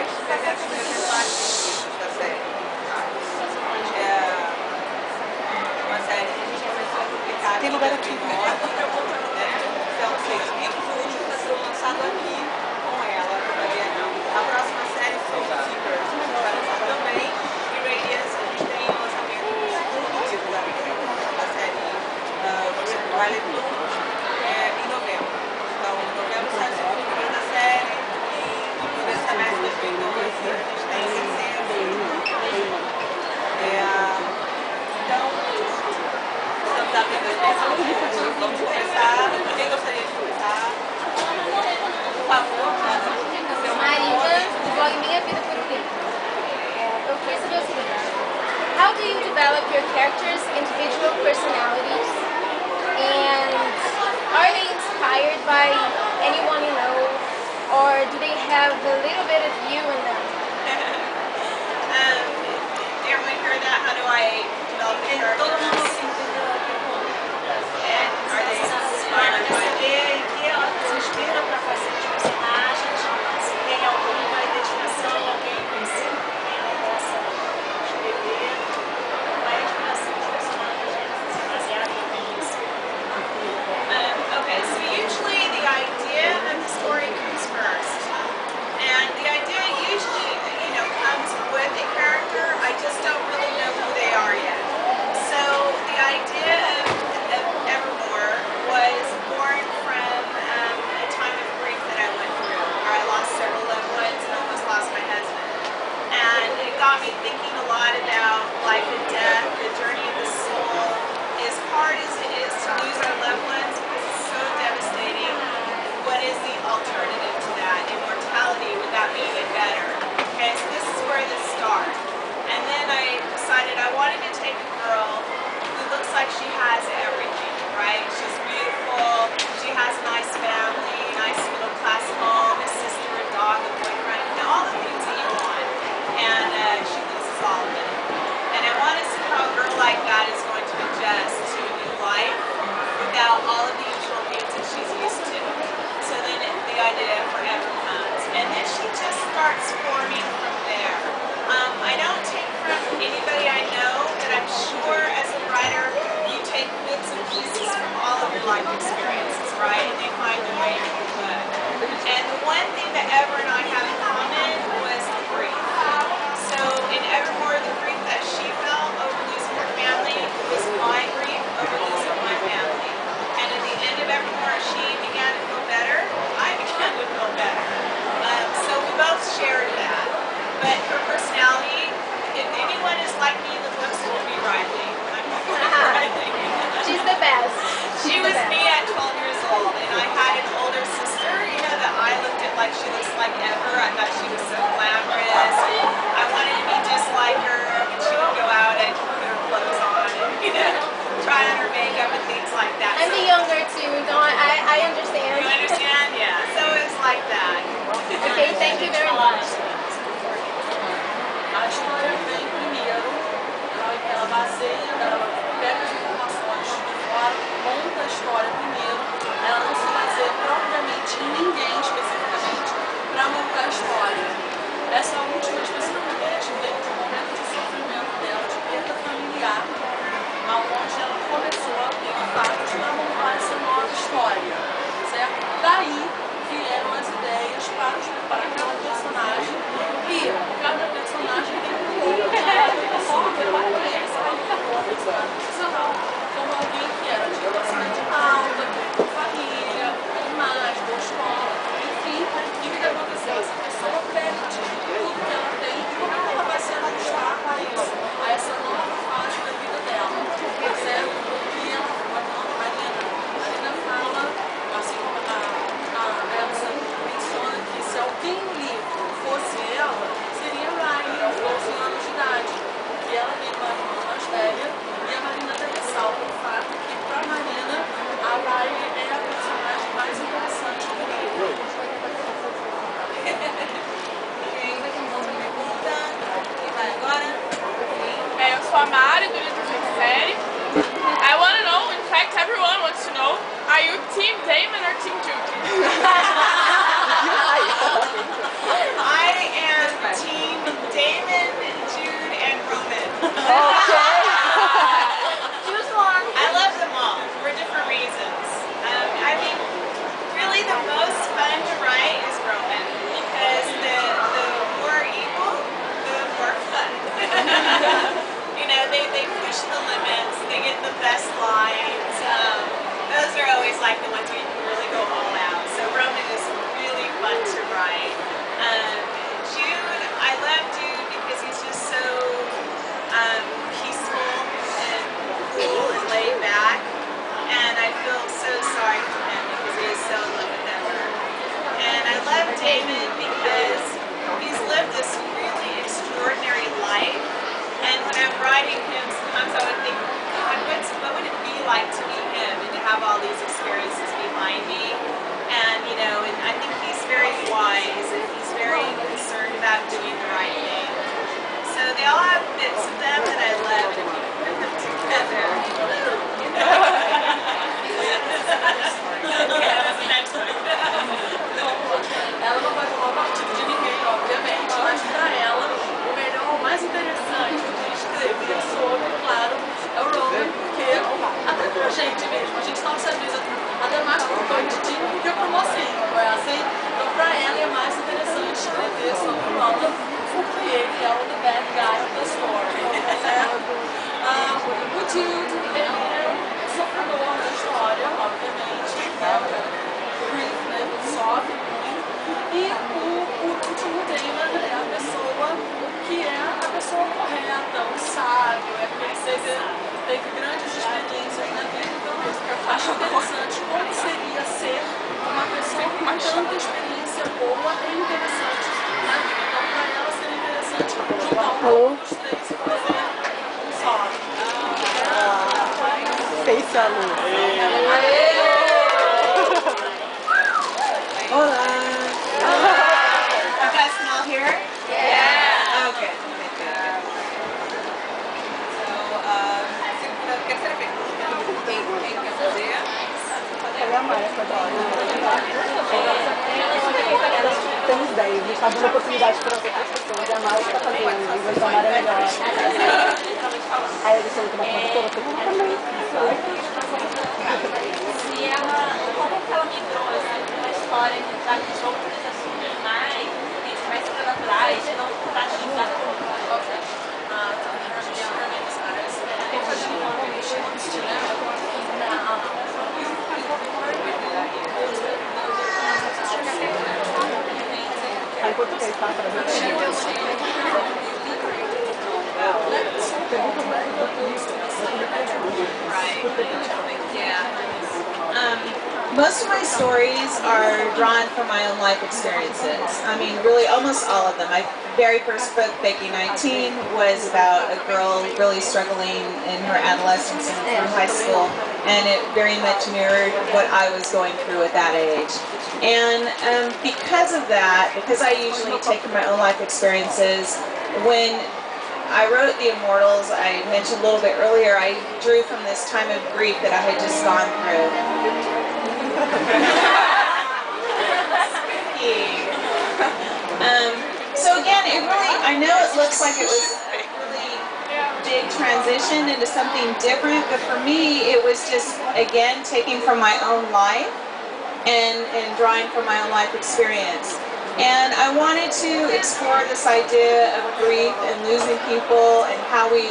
elementos mais difíceis da série. Uma série que a gente começou a publicar tem lugar aqui, né? São 6 livros, foram lançados aqui com ela. A próxima série, Soul Seekers, a gente vai lançar também. E Radiance, a gente tem o lançamento do segundo livro da série Violet Blue em novembro. Então, em novembro sai o segundo livro da série e no primeiro semestre de 2012 a gente tem o terceiro. Então, estamos abrindo as vamos começar. Quem gostaria de começar? Por favor, Marina, do blog Minha Vida por um Livro. Eu queria saber o seguinte: how do you develop your characters' individual personalities, and are they inspired by anyone you know, or do they have a little bit of you in them? Did everyone hear that? How do I develop a character? And are they inspired by que ela se inspira para fazer os personagens, se tem alguma identificação, alguém conhecido que ela possa escrever, qual é a inspiração dos personagens baseada nisso? Okay, so usually the idea of the story comes first. And the idea usually, comes with a character. I just don't really know who they are yet. So the idea of Evermore was born from a time of grief that I went through, where I lost several loved ones and almost lost my husband. And it got me thinking a lot about life and death, the journey of the soul. As hard as it is to lose our loved ones, because it's so devastating, what is the alternative to that? Immortality, would that make it better? Okay, so this is where this starts. And then I decided I wanted to take a girl who looks like she has everything, right? She's beautiful, she has a nice family, nice middle class home, a sister, a dog, a boyfriend, all the things that you want. And she loses all of it. And I want to see how a girl like that is going to adjust to a new life without all of the usual things that she's used to. So then the idea forever comes. And then she just starts forming from there. I don't take from anybody I know, but I'm sure as a writer you take bits and pieces from all of your life experiences, right? And they find their way into the book. And the one thing that Ever and I have in common was the grief. So in Evermore, the grief that she felt over losing her family was my grief over losing my family. And at the end of Evermore, she began to feel better. I began to feel better. So we both shared that. But her personality, if anyone is like me in the books, it will be Riley. She's the best. She was me at 12 years old, and I had an older sister, that I looked at like she looks like Ever. I thought she was so glamorous. I wanted to be just like her. When she would go out and put her clothes on and, try on her makeup and things like that. I'm the younger too, I understand. You understand? Yeah. So it's like that. Okay, thank you very much. A história vem primeiro, ela baseia, ela pega as informações de fora, monta a história primeiro, ela não se baseia propriamente em ninguém especificamente para montar a história. Essa última especificamente veio de um momento de sofrimento dela, de perda familiar, onde ela começou a ter fatos para montar essa nova história, certo? Daí vieram as ideias para cada personagem e cada personagem tem uma forma diferente profissional, como alguém que era de classe média alta, com família, animais, boa escola, enfim, o que aconteceu? Essa pessoa perde tudo Damon because he's lived this really extraordinary life, and when I'm writing him, sometimes I would think, God, what would it be like to be him and to have all these experiences behind me? And and I think he's very wise and he's very concerned about doing the right thing. So they all have bits of them that I love, and if you put them together, Ela não vai tomar partido de ninguém, obviamente, mas para ela o melhor, o mais interessante de escrever sobre, claro, é o Roman, porque até pra gente mesmo, a gente não sabia até mais pro Todinho do que pro mocinho, não é assim? Então pra ela é mais interessante escrever sobre o Roman, porque ele é o the bad guy of the story, certo? O Jude, ele é o sofredor da história, obviamente, né? O grief, né? Ele sofre muito. E o último Damon é a pessoa que é a pessoa correta, o sábio, é aquele que teve grandes experiências na vida. Então eu acho interessante como seria ser uma pessoa com tanta experiência boa e interessante na vida. Então para ela seria interessante juntar um pouco dos três e fazer um só. Face a luz. Olá! you guys can all hear it? Yeah. Okay. So, terceira pergunta, quem quer fazer? Cadê a Maia? Temos 10, a gente está dando oportunidade para outras pessoas. A Maia está fazendo, e vai chamar a melhor. Aí eles estão com uma produtora, todo mundo também. Se ela, como que ela migrou assim, uma história que trata de outros assuntos mais sobrenaturais, de não tratar da Em português, tá? Most of my stories are drawn from my own life experiences. I mean, really, almost all of them. My very first book, Baking 19, was about a girl really struggling in her adolescence and through high school, and it very much mirrored what I was going through at that age. And because of that, because I usually take from my own life experiences, when I wrote The Immortals, I mentioned a little bit earlier, I drew from this time of grief that I had just gone through. So again, it really, I know it looks like it was a really big transition into something different, but for me, it was just, again, taking from my own life and drawing from my own life experience. And I wanted to explore this idea of grief and losing people and how we,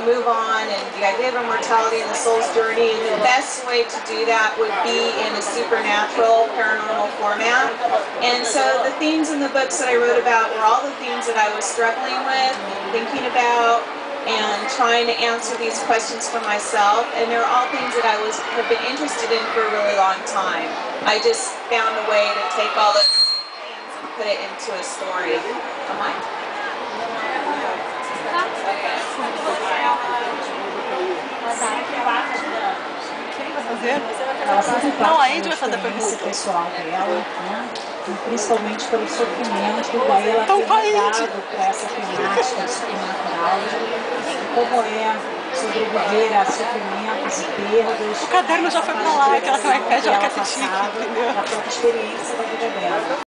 move on, and the idea of immortality and the soul's journey. And the best way to do that would be in a supernatural, paranormal format. And so the themes in the books that I wrote about were all the themes that I was struggling with, thinking about, and trying to answer these questions for myself. And they're all things that I have been interested in for a really long time. I just found a way to take all those themes and put it into a story. Am I? Não, a Índia vai fazer a pergunta. Pessoal dela, né? Principalmente pelo sofrimento dela ter mudado para essa temática sobrenatural, como é sobreviver a sofrimentos e perdas. O caderno já foi para lá, aquela pede a própria experiência da vida dela.